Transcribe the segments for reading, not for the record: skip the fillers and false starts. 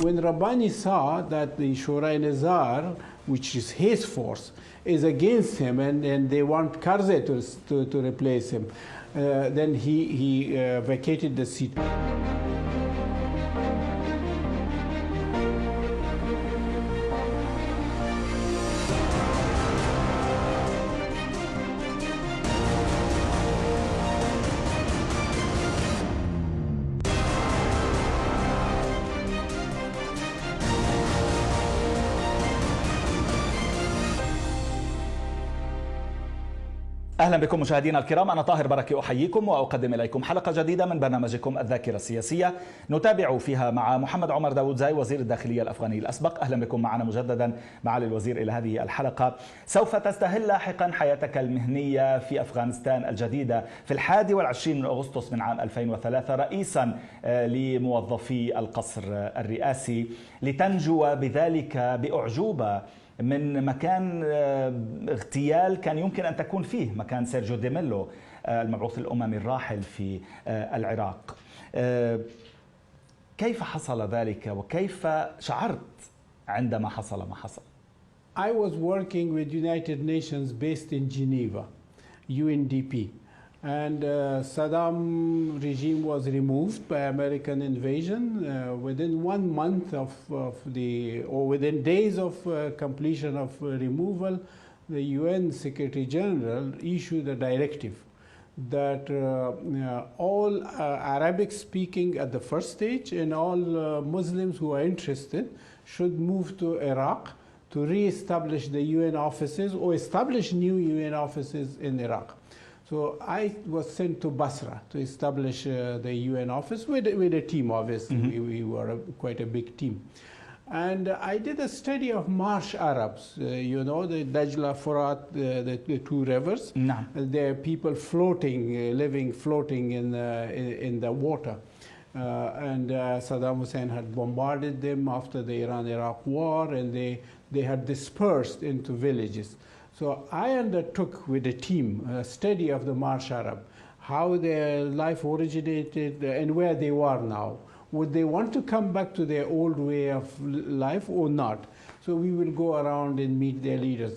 when Rabbani saw that the Shura Nizar, which is his force, is against him, and they want Karzai to replace him, then he vacated the seat. أهلا بكم مشاهدينا الكرام، أنا طاهر بركي أحييكم وأقدم إليكم حلقة جديدة من برنامجكم الذاكرة السياسية نتابع فيها مع محمد عمر داودزاي وزير الداخلية الأفغاني الأسبق. أهلا بكم معنا مجددا معالي الوزير إلى هذه الحلقة. سوف تستهل لاحقا حياتك المهنية في أفغانستان الجديدة في 21 من أغسطس من عام 2003 رئيسا لموظفي القصر الرئاسي، لتنجو بذلك بأعجوبة من مكان اغتيال كان يمكن أن تكون فيه مكان سيرجيو دي ميلو المبعوث الأممي الراحل في العراق. كيف حصل ذلك وكيف شعرت عندما حصل ما حصل؟ I was working with United Nations based in Geneva, UNDP. And Saddam regime was removed by American invasion. Within 1 month or within days of completion of removal, the UN Secretary General issued a directive that all Arabic speaking at the first stage and all Muslims who are interested should move to Iraq to re-establish the UN offices or establish new UN offices in Iraq. So I was sent to Basra to establish the UN office with a team, obviously. We were quite a big team. And I did a study of marsh Arabs, you know, the Dajla, Furat, the two rivers. No. There are people floating, living, floating in the water. And Saddam Hussein had bombarded them after the Iran-Iraq war, and they had dispersed into villages. So I undertook with a team a study of the Marsh Arab, how their life originated and where they are now. Would they want to come back to their old way of life or not? So we will go around and meet their leaders.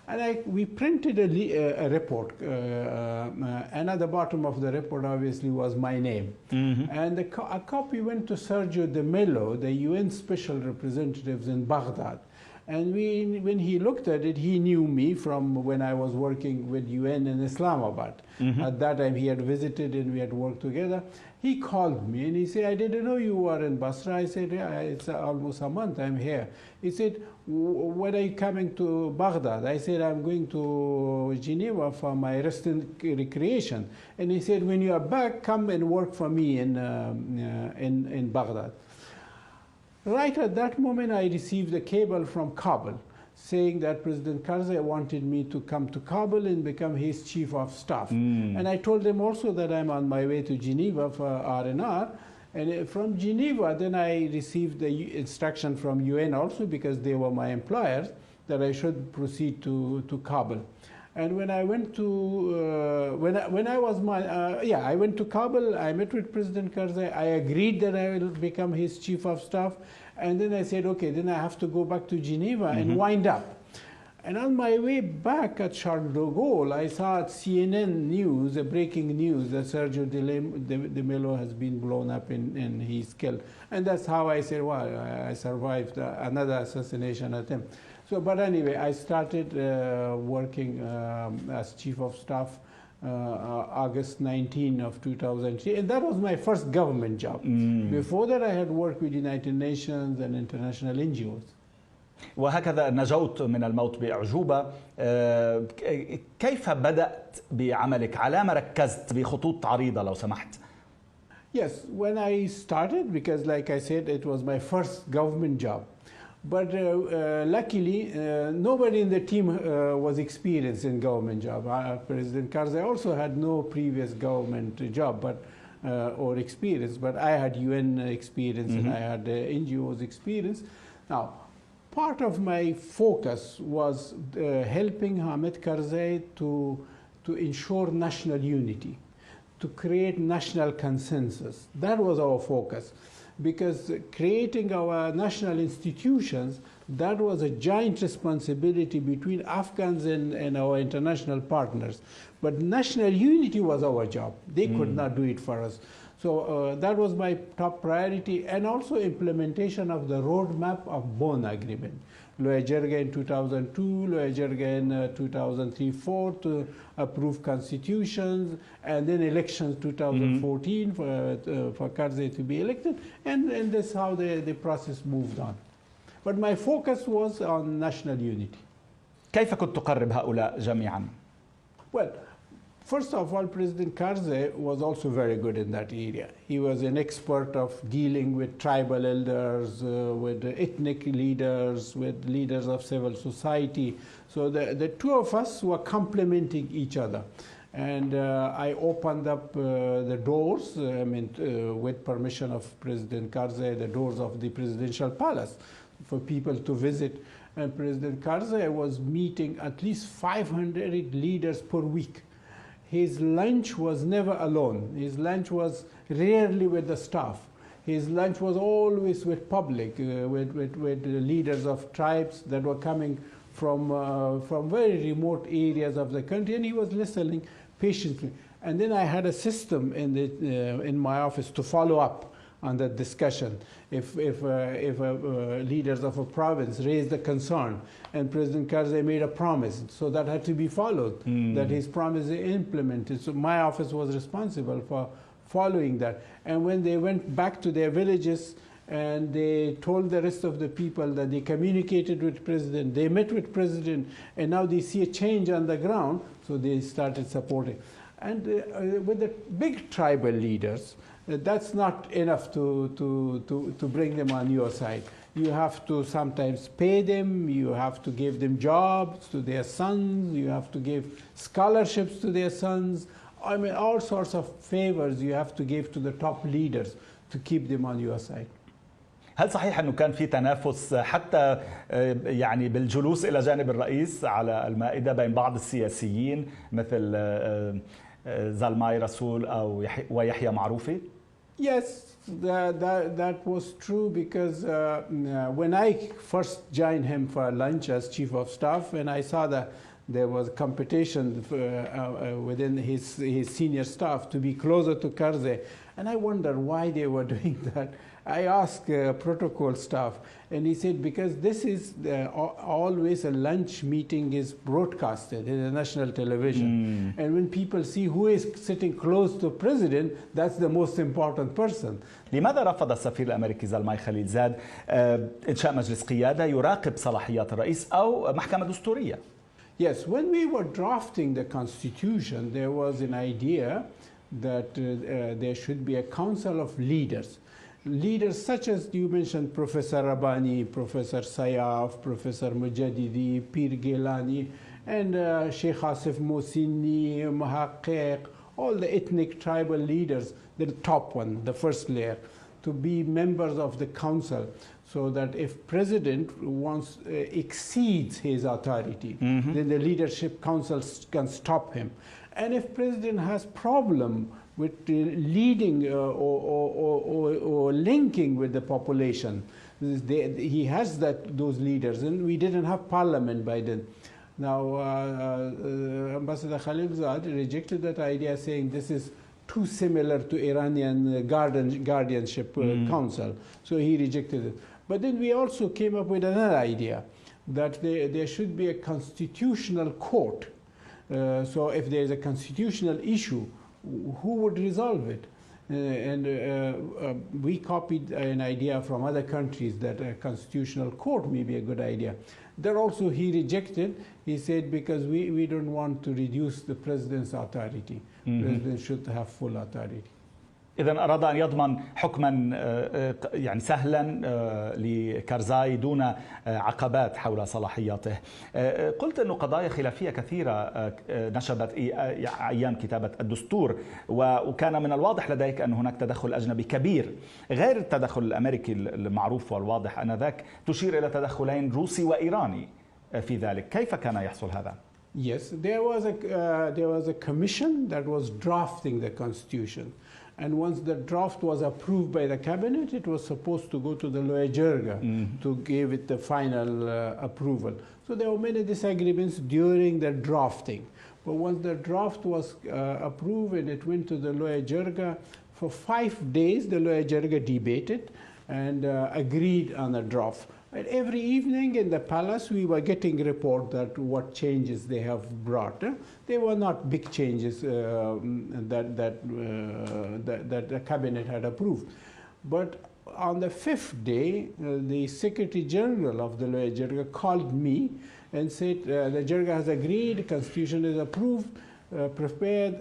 And we printed a report, and at the bottom of the report obviously was my name. And a copy went to Sergio de Mello, the UN Special Representatives in Baghdad. And when he looked at it, he knew me from when I was working with UN in Islamabad. At that time, he had visited and we had worked together. He called me and he said, I didn't know you were in Basra. I said, yeah, it's almost a month I'm here. He said, when are you coming to Baghdad? I said, I'm going to Geneva for my rest and recreation. And he said, when you are back, come and work for me in Baghdad. Right at that moment, I received a cable from Kabul saying that President Karzai wanted me to come to Kabul and become his chief of staff. And I told them also that I'm on my way to Geneva for R&R. And from Geneva, then I received the instruction from UN also, because they were my employers, that I should proceed to Kabul. And when I went to, I went to Kabul, I met with President Karzai, I agreed that I will become his chief of staff, and then I said, okay, then I have to go back to Geneva and wind up. And on my way back at Charles de Gaulle, I saw at CNN News, a breaking news that Sergio de Mello has been blown up and he's killed. And that's how I said, well, I survived another assassination attempt. So, but anyway, I started working as Chief of Staff August 19 of 2003, and that was my first government job. Before that, I had worked with United Nations and international NGOs. وهكذا نجوت من الموت بأعجوبة. كيف بدأت بعملك؟ على ما ركزت بخطوط عريضة لو سمحت؟ Yes, when I started, because like I said, it was my first government job. But luckily, nobody in the team was experienced in government job. President Karzai also had no previous government job or experience, but I had UN experience and I had NGOs experience. Now, part of my focus was helping Hamid Karzai to ensure national unity, to create national consensus. That was our focus. because creating our national institutions, that was a giant responsibility between Afghans and our international partners. But national unity was our job. They could not do it for us. So that was my top priority, and also implementation of the roadmap of Bonn Agreement. Loya Jirga in 2002, Loya Jirga in 2003-4 to approve constitutions, and then elections 2014 for Karzai to be elected, and that's how the process moved on. But my focus was on national unity. كيف كنت تقرب هؤلاء جميعا؟ Well, first of all, President Karzai was also very good in that area. He was an expert of dealing with tribal elders, with ethnic leaders, with leaders of civil society. So the two of us were complementing each other. And I opened up the doors, with permission of President Karzai, the doors of the presidential palace for people to visit. And President Karzai was meeting at least 500 leaders per week. His lunch was never alone. His lunch was rarely with the staff. His lunch was always with public, with leaders of tribes that were coming from very remote areas of the country, and he was listening patiently. And then I had a system in my office to follow up on that discussion. If leaders of a province raised a concern and President Karzai made a promise, so that had to be followed, that his promise is implemented. So my office was responsible for following that. And when they went back to their villages and they told the rest of the people that they communicated with President, they met with President, and now they see a change on the ground, so they started supporting. And with the big tribal leaders, that's not enough to bring them on your side. You have to sometimes pay them, you have to give them jobs to their sons, you have to give scholarships to their sons. I mean, all sorts of favors you have to give to the top leaders to keep them on your side. هل صحيح أنه كان في تنافس حتى يعني بالجلوس إلى جانب الرئيس على المائدة بين بعض السياسيين مثل زلماي رسول أو ويحيى معروفي؟ Yes, that was true, because when I first joined him for lunch as chief of staff, and I saw that there was competition within his senior staff to be closer to Karzai, and I wondered why they were doing that. I asked protocol staff, and he said, because this is always a lunch meeting is broadcasted in the national television. And when people see who is sitting close to president, that's the most important person. لماذا رفض السفير الأمريكي زلماي خليل زاد إنشاء مجلس قيادة يراقب صلاحيات الرئيس أو محكمة دستورية؟ Yes, when we were drafting the constitution, there was an idea that there should be a council of leaders. Leaders such as you mentioned, Professor Rabbani, Professor Sayyaf, Professor Mujadidi, Pir Gilani, and Sheikh Asif Mohsini, Muhaqqiq, all the ethnic tribal leaders, the top one, the first layer, to be members of the council, so that if president exceeds his authority, then the leadership council can stop him. And if president has problem with leading or linking with the population, he has those leaders, and we didn't have parliament by then. Now, Ambassador Khalil Zad rejected that idea, saying this is too similar to Iranian guardianship council, so he rejected it. But then we also came up with another idea, that there should be a constitutional court. So if there is a constitutional issue, who would resolve it? We copied an idea from other countries that a constitutional court may be a good idea. That also he rejected. He said, because we don't want to reduce the president's authority. President should have full authority. إذن أراد أن يضمن حكما يعني سهلا لكارزاي دون عقبات حول صلاحياته. قلت أنه قضايا خلافية كثيرة نشبت أيام كتابة الدستور، وكان من الواضح لديك أن هناك تدخل أجنبي كبير غير التدخل الأمريكي المعروف والواضح آنذاك، تشير إلى تدخلين روسي وإيراني في ذلك. كيف كان يحصل هذا؟ Yes, there was a commission that was drafting the constitution. And once the draft was approved by the cabinet, it was supposed to go to the Loya Jirga to give it the final approval. So there were many disagreements during the drafting. But once the draft was approved and it went to the Loya Jirga, for 5 days the Loya Jirga debated and agreed on a draft. And every evening in the palace, we were getting report that what changes they have brought. They were not big changes that the cabinet had approved. But on the 5th day, the Secretary General of the Loya Jirga called me and said, the Jirga has agreed, Constitution is approved, prepare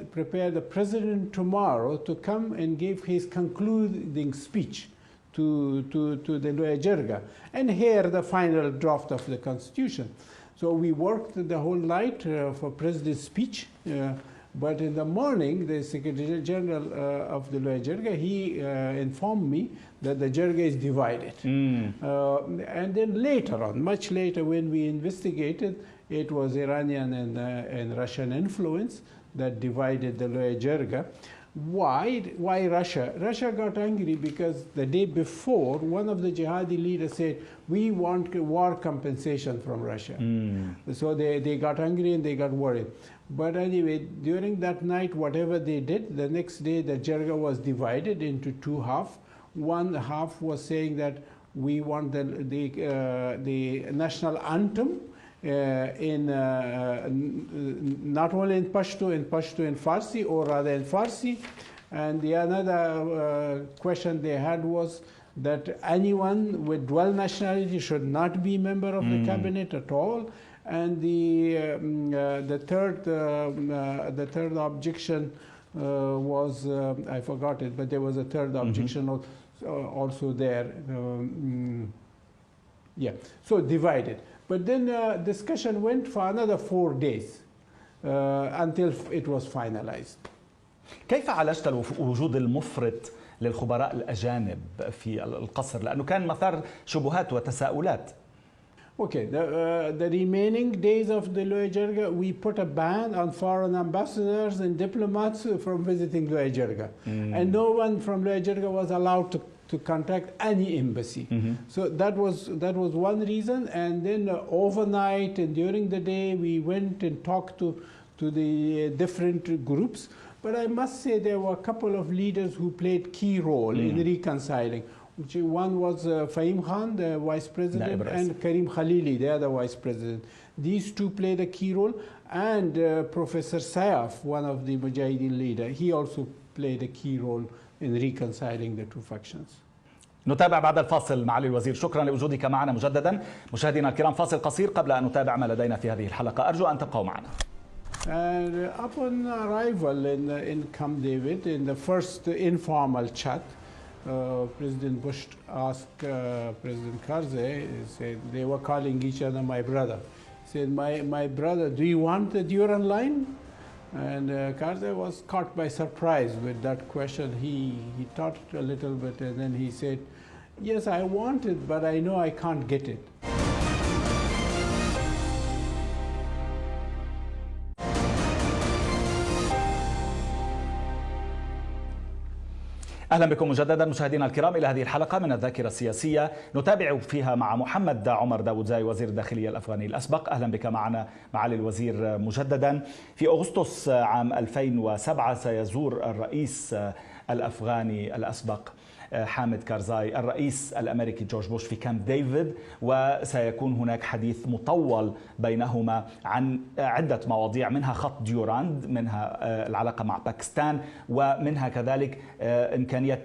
the President tomorrow to come and give his concluding speech to the Loya Jirga and hear the final draft of the Constitution. So we worked the whole night for President's speech, but in the morning, the Secretary General of the Loya Jirga, he informed me that the Jirga is divided. And then later on, much later when we investigated, it was Iranian and Russian influence that divided the Loya Jirga. Why Russia? Russia got angry because the day before, one of the jihadi leaders said, we want war compensation from Russia. So they got angry and they got worried. But anyway, during that night, whatever they did, the next day the Jirga was divided into two halves. One half was saying that we want the national anthem not only in Pashto and Farsi, or rather in Farsi. And the another question they had was that anyone with dual nationality should not be member of the cabinet at all. And the third objection was I forgot it, but there was a third objection also there. Yeah, so divided. But then discussion went for another 4 days until it was finalized. كيف عالجت الوجود المفرط للخبراء الأجانب في القصر؟ لأنه كان مثار شبهات وتساؤلات. Okay, the remaining days of the Loya Jirga, we put a ban on foreign ambassadors and diplomats from visiting Loya Jirga. And no one from Loya Jirga was allowed to contact any embassy. So that was one reason. And then overnight and during the day, we went and talked to the different groups. But I must say there were a couple of leaders who played key role in reconciling. One was Fahim Khan, the vice president, and Karim Khalili, the other vice president. These two played a key role. And Professor Sayaf, one of the Mujahideen leader, he also played a key role in reconciling the two factions. نتابع بعد الفاصل معالي الوزير. شكرا لوجودك معنا مجددا. مشاهدينا الكرام، فاصل قصير قبل أن نتابع ما لدينا في هذه الحلقة. أرجو أن تبقوا معنا. And upon arrival in Camp David, in the first informal chat, President Bush asked President Karzai, said they were calling each other my brother. He said, my brother, do you want the Duran line? And Karzai was caught by surprise with that question. He thought a little bit and then he said, yes, I want it, but I know I can't get it. أهلا بكم مجددا مشاهدينا الكرام إلى هذه الحلقة من الذاكرة السياسية، نتابع فيها مع محمد عمر داودزاي وزير الداخلية الأفغاني الأسبق. أهلا بك معنا معالي الوزير مجددا. في أغسطس عام 2007 سيزور الرئيس الأفغاني الأسبق حامد كارزاي الرئيس الأمريكي جورج بوش في كامب ديفيد، وسيكون هناك حديث مطول بينهما عن عدة مواضيع، منها خط ديوراند، منها العلاقة مع باكستان، ومنها كذلك إمكانية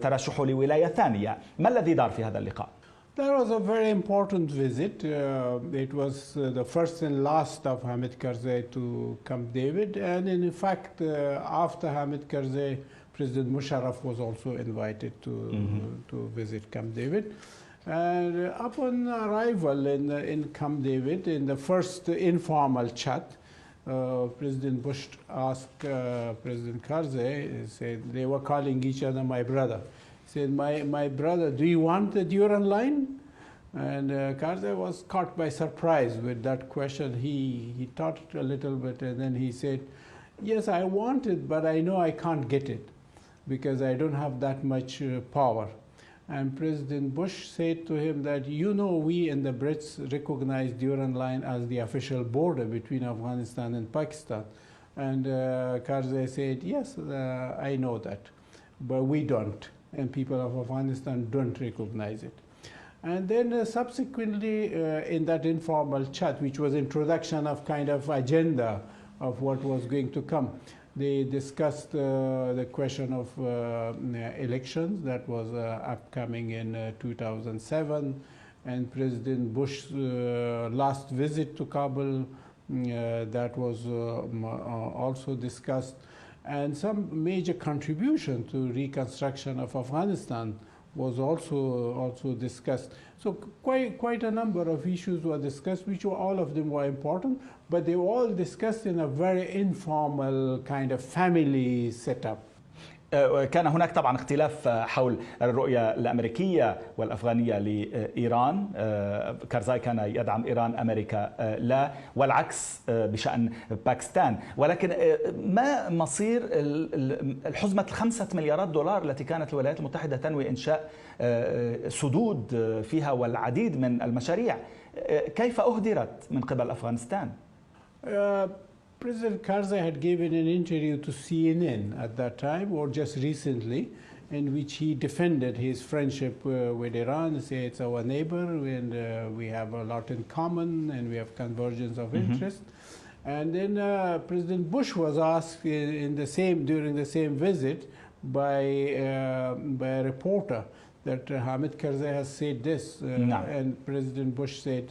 ترشحه لولاية ثانية. ما الذي دار في هذا اللقاء؟ That was a very important visit. It was the first and last of Hamid Karzai to Camp David, and in fact, after Hamid Karzai, President Musharraf was also invited to visit Camp David. And upon arrival in Camp David, in the first informal chat, President Bush asked President Karzai, said they were calling each other my brother. He said, my brother, do you want the Duran line? And Karzai was caught by surprise with that question. He thought a little bit and then he said, yes, I want it, but I know I can't get it. because I don't have that much power. And President Bush said to him that, you know, we and the Brits recognize Durand Line as the official border between Afghanistan and Pakistan. And Karzai said, yes, I know that, but we don't, and people of Afghanistan don't recognize it. And then subsequently, in that informal chat, which was introduction of kind of agenda of what was going to come, they discussed the question of elections that was upcoming in 2007, and President Bush's last visit to Kabul, that was also discussed, and some major contribution to reconstruction of Afghanistan was also discussed. So quite a number of issues were discussed, which all of them were important, but they were all discussed in a very informal kind of family setup. كان هناك طبعا اختلاف حول الرؤية الأمريكية والأفغانية لإيران. كارزاي كان يدعم إيران، أمريكا لا، والعكس بشأن باكستان. ولكن ما مصير الحزمة $5 مليارات التي كانت الولايات المتحدة تنوي إنشاء سدود فيها والعديد من المشاريع، كيف أهدرت من قبل أفغانستان؟ President Karzai had given an interview to CNN at that time, or just recently, in which he defended his friendship with Iran, say it's our neighbor, and we have a lot in common, and we have convergence of interest. And then President Bush was asked during the same visit by a reporter that Hamid Karzai has said this, and President Bush said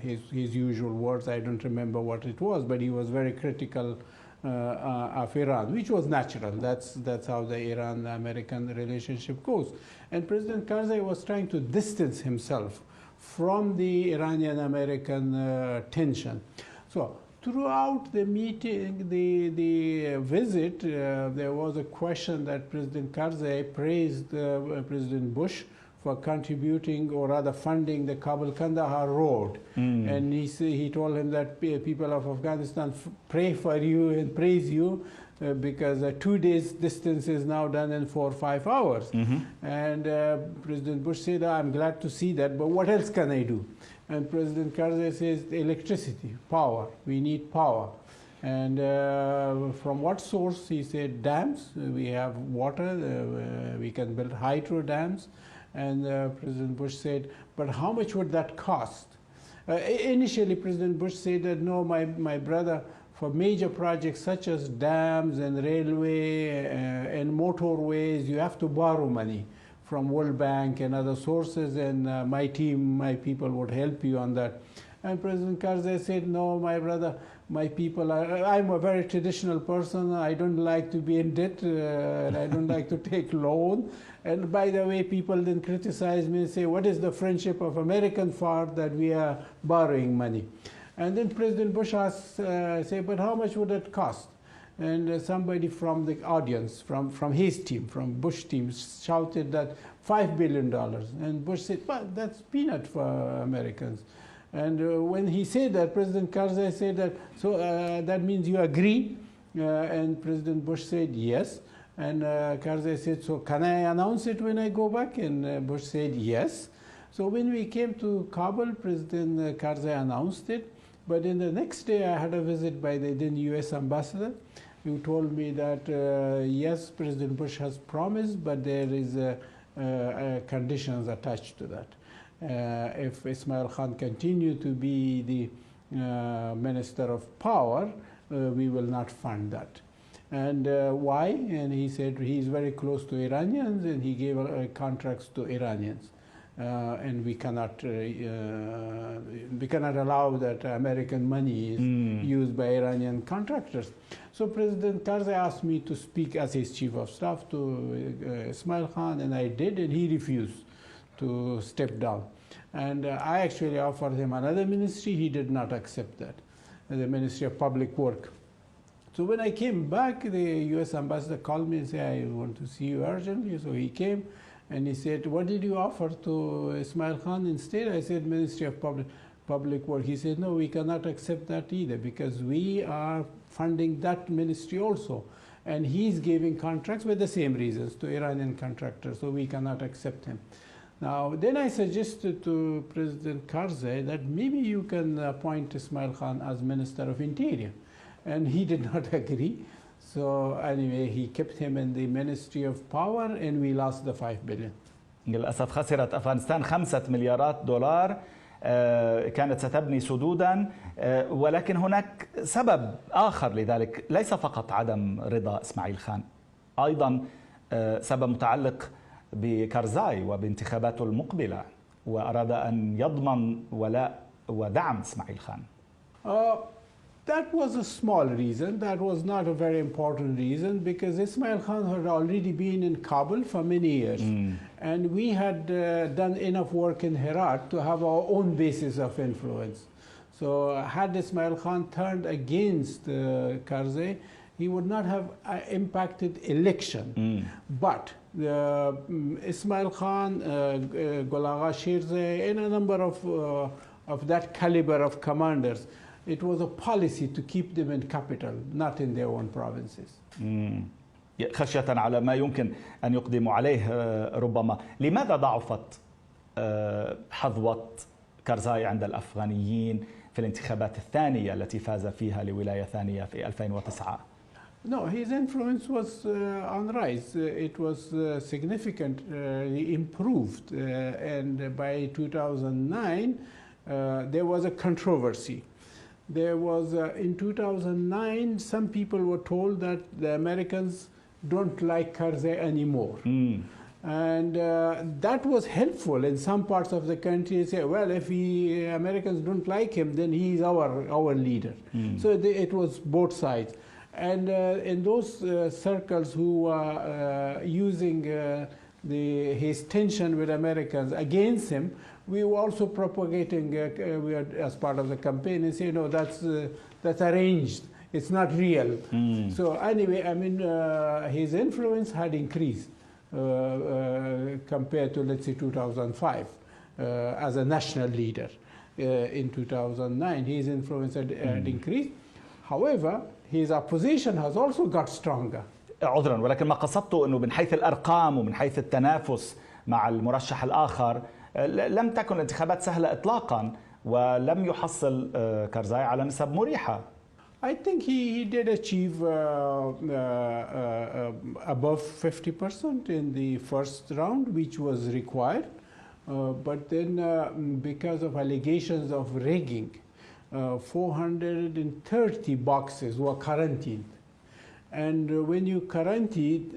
his usual words. I don't remember what it was, but he was very critical of Iran, which was natural. That's how the Iran-American relationship goes. And President Karzai was trying to distance himself from the Iranian-American tension. So throughout the meeting, the visit, there was a question that President Karzai praised President Bush for contributing, or rather funding, the Kabul-Kandahar road. And he told him that people of Afghanistan pray for you and praise you because 2 days distance is now done in 4 or 5 hours. And President Bush said, I'm glad to see that, but what else can I do? And President Karzai says, electricity, power, we need power. And from what source? He said, dams, we have water, we can build hydro dams. And President Bush said, but how much would that cost? Initially, President Bush said that, no, my brother, for major projects such as dams and railway and motorways, you have to borrow money from World Bank and other sources, and my people would help you on that. And President Karzai said, no, my brother, my people I'm a very traditional person. I don't like to be in debt, and I don't like to take loan. And by the way, people then criticize me and say, what is the friendship of American for that we are borrowing money? And then President Bush asked, say, but how much would it cost? And somebody from the audience, from his team, from Bush team, shouted that $5 billion. And Bush said, well, that's peanut for Americans. And when he said that, President Karzai said that, so that means you agree? And President Bush said, yes. And Karzai said, so can I announce it when I go back? And Bush said, yes. So when we came to Kabul, President Karzai announced it. But in the next day, I had a visit by the then U.S. ambassador, who told me that, yes, President Bush has promised, but there is conditions attached to that. If Ismail Khan continue to be the Minister of Power, we will not fund that. And why? And he said he's very close to Iranians, and he gave contracts to Iranians. And we cannot allow that American money is used by Iranian contractors. So President Karzai asked me to speak as his chief of staff to Ismail Khan, and I did, and he refused to step down. And I actually offered him another ministry. He did not accept that, the Ministry of Public Work. So when I came back, the U.S. ambassador called me and said, I want to see you urgently. So he came. And he said, what did you offer to Ismail Khan instead? I said, Ministry of Public Work. He said, no, we cannot accept that either, because we are funding that ministry also. And he's giving contracts with the same reasons to Iranian contractors, so we cannot accept him. Now, then I suggested to President Karzai that maybe you can appoint Ismail Khan as Minister of Interior. And he did not agree. So anyway, he kept him in the Ministry of Power and we lost the 5 billion. للأسف خسرت أفغانستان 5 مليارات دولار كانت ستبني سدودا، ولكن هناك سبب آخر لذلك، ليس فقط عدم رضا إسماعيل خان، أيضا سبب متعلق بكارزاي وبانتخاباته المقبلة، وأراد أن يضمن ولاء ودعم إسماعيل خان. That was a small reason. That was not a very important reason because Ismail Khan had already been in Kabul for many years. And we had done enough work in Herat to have our own basis of influence. So had Ismail Khan turned against Karzai, he would not have impacted election. But Ismail Khan, Gulaga Shirzai, and a number of that caliber of commanders, it was a policy to keep them in capital, not in their own provinces. خشية على ما يمكن أن يقدموا عليه ربما. لماذا ضعفت حظوة كارزاي عند الأفغانيين في الانتخابات الثانية التي فاز فيها لولاية ثانية في 2009؟ No, his influence was on rise. It was significantly improved. And by 2009, there was a controversy. There was, in 2009, some people were told that the Americans don't like Karzai anymore. And that was helpful in some parts of the country. Say, well, if Americans don't like him, then he is our leader. So it was both sides. And in those circles who were using his tension with Americans against him, we were also propagating, as part of the campaign, and say, no, that's arranged. It's not real. So anyway, I mean, his influence had increased compared to, let's say, 2005 as a national leader. In 2009, his influence had increased. However, his opposition has also got stronger. عذرا، ولكن ما قصدته أنه من حيث الأرقام ومن حيث التنافس مع المرشح الآخر لم تكن الانتخابات سهلة إطلاقا، ولم يحصل كارزاي على نسب مريحة. I think he did achieve above 50% in the first round, which was required. But then because of allegations of rigging, 430 boxes were quarantined. And when you quarantine,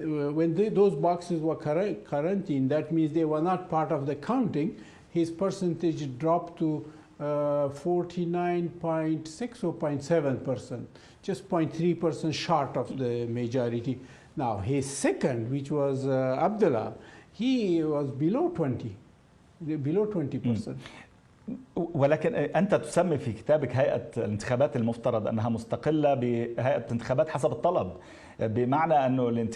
those boxes were quarantined, that means they were not part of the counting. His percentage dropped to 49.6 or 0.7%, just 0.3% short of the majority. Now, his second, which was Abdullah, he was below 20%. ولكن أنت تسمي في كتابك هيئة الانتخابات المفترض أنها مستقلة بهيئة الانتخابات حسب الطلب، بمعنى أنه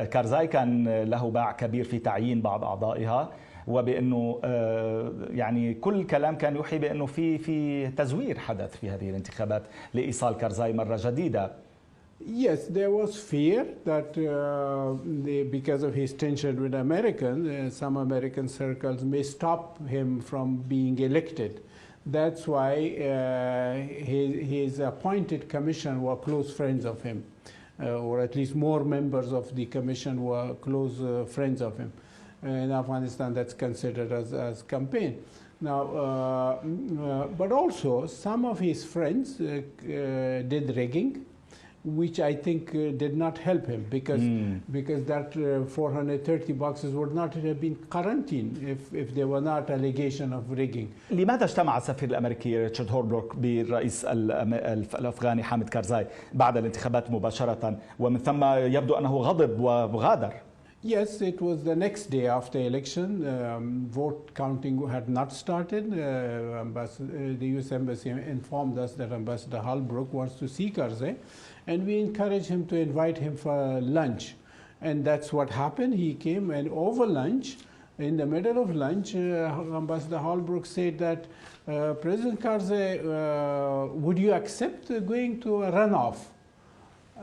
كارزاي كان له باع كبير في تعيين بعض أعضائها، وبأنه يعني كل كلام كان يوحي بأنه في تزوير حدث في هذه الانتخابات لإيصال كارزاي مرة جديدة. Yes, there was fear that because of his tension with Americans, some American circles may stop him from being elected. That's why his appointed commission were close friends of him, or at least more members of the commission were close friends of him. In Afghanistan, that's considered as campaign. Now, but also some of his friends did rigging, which I think did not help him because that 430 boxes would not have been quarantined if there were not allegation of rigging. لماذا اجتمع السفير الأمريكي ريتشارد هولبروك بالرئيس الأفغاني حامد كارزاي بعد الانتخابات مباشرة، ومن ثم يبدو أنه غضب وغادر؟ Yes, it was the next day after election. Vote counting had not started. The U.S. Embassy informed us that Ambassador Holbrooke wants to see Karzai, and we encouraged him to invite him for lunch. And that's what happened. He came, and over lunch, in the middle of lunch, Ambassador Holbrooke said that, President Karzai, would you accept going to a runoff?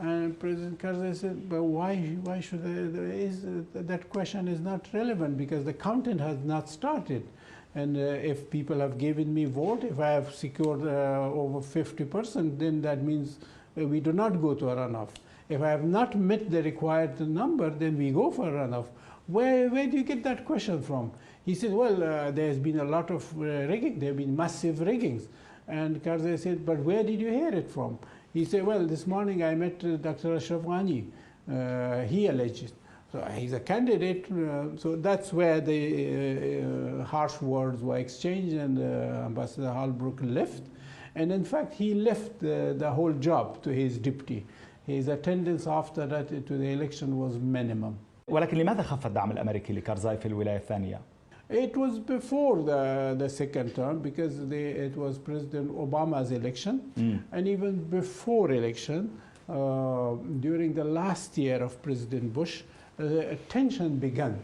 And President Karzai said, but why should that question is not relevant because the counting has not started. And if people have given me vote, if I have secured over 50%, then that means we do not go to a runoff. If I have not met the required number, then we go for a runoff. Where do you get that question from? He said, well, there's been a lot of rigging. There have been massive riggings. And Karzai said, but where did you hear it from? He said, well, this morning I met Dr. Ashraf Ghani. He alleged. So he's a candidate. So that's where the harsh words were exchanged, and Ambassador Holbrooke left. And in fact, he left the whole job to his deputy. His attendance after that to the election was minimum. ولكن لماذا خف الدعم الأمريكي لكارزاي في الولاية الثانية؟ It was before the second term because it was President Obama's election. And even before election, during the last year of President Bush, tension began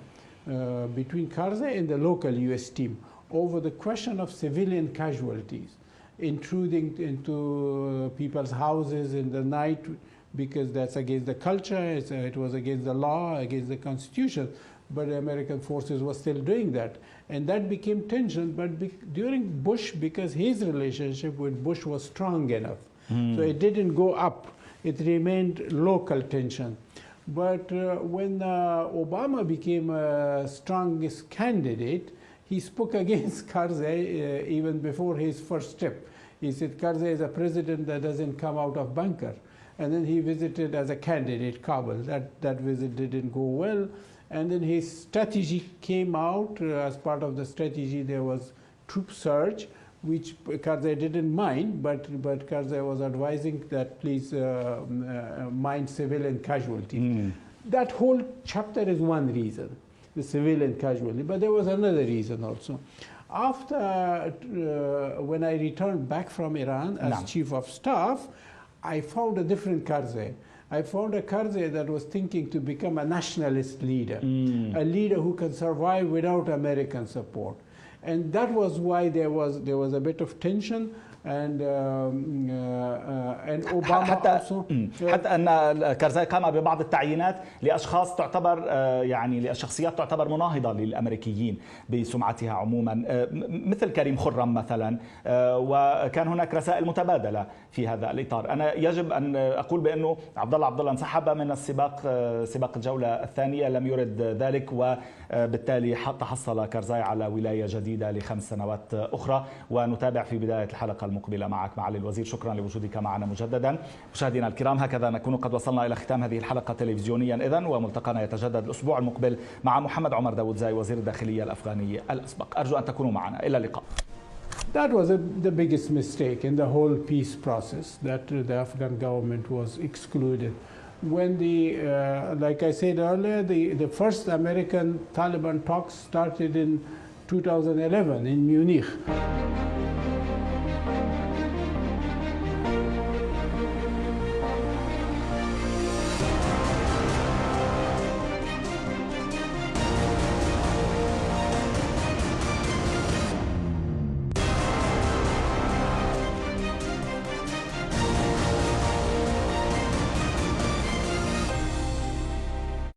between Karzai and the local U.S. team over the question of civilian casualties, intruding into people's houses in the night because that's against the culture, it was against the law, against the Constitution. But the American forces were still doing that. And that became tension. But during Bush, because his relationship with Bush was strong enough, so it didn't go up. It remained local tension. But when Obama became a strongest candidate, he spoke against Karzai even before his first step. He said, Karzai is a president that doesn't come out of bunker. And then he visited as a candidate Kabul. That visit didn't go well. And then his strategy came out. As part of the strategy, there was troop surge, which Karzai didn't mind, but Karzai was advising that please mind civilian casualties. That whole chapter is one reason, the civilian casualty. But there was another reason also. After, when I returned back from Iran as chief of staff, I found a different Karzai. I found a Karzai that was thinking to become a nationalist leader, a leader who can survive without American support. And that was why there was a bit of tension. And Obama حتى أن كارزاي قام ببعض التعيينات لأشخاص تعتبر يعني لشخصيات تعتبر مناهضة للأمريكيين بسمعتها عموما مثل كريم خرم مثلا وكان هناك رسائل متبادلة في هذا الإطار. أنا يجب أن أقول بأنه عبد الله انسحب من سباق الجولة الثانية لم يرد ذلك وبالتالي تحصل كارزاي على ولاية جديدة ل5 سنوات أخرى ونتابع في بداية الحلقة المقبلة معك معالي الوزير. شكرا لوجودك معنا مجددا. مشاهدينا الكرام هكذا نكون قد وصلنا إلى ختام هذه الحلقة تلفزيونيا إذن وملتقانا يتجدد الأسبوع المقبل مع محمد عمر داودزاي وزير الداخلية الأفغاني الأسبق. أرجو أن تكونوا معنا. إلى اللقاء. That was the biggest mistake in the whole peace process, that the Afghan government was excluded. When like I said earlier, the first American Taliban talks started in 2011 in Munich.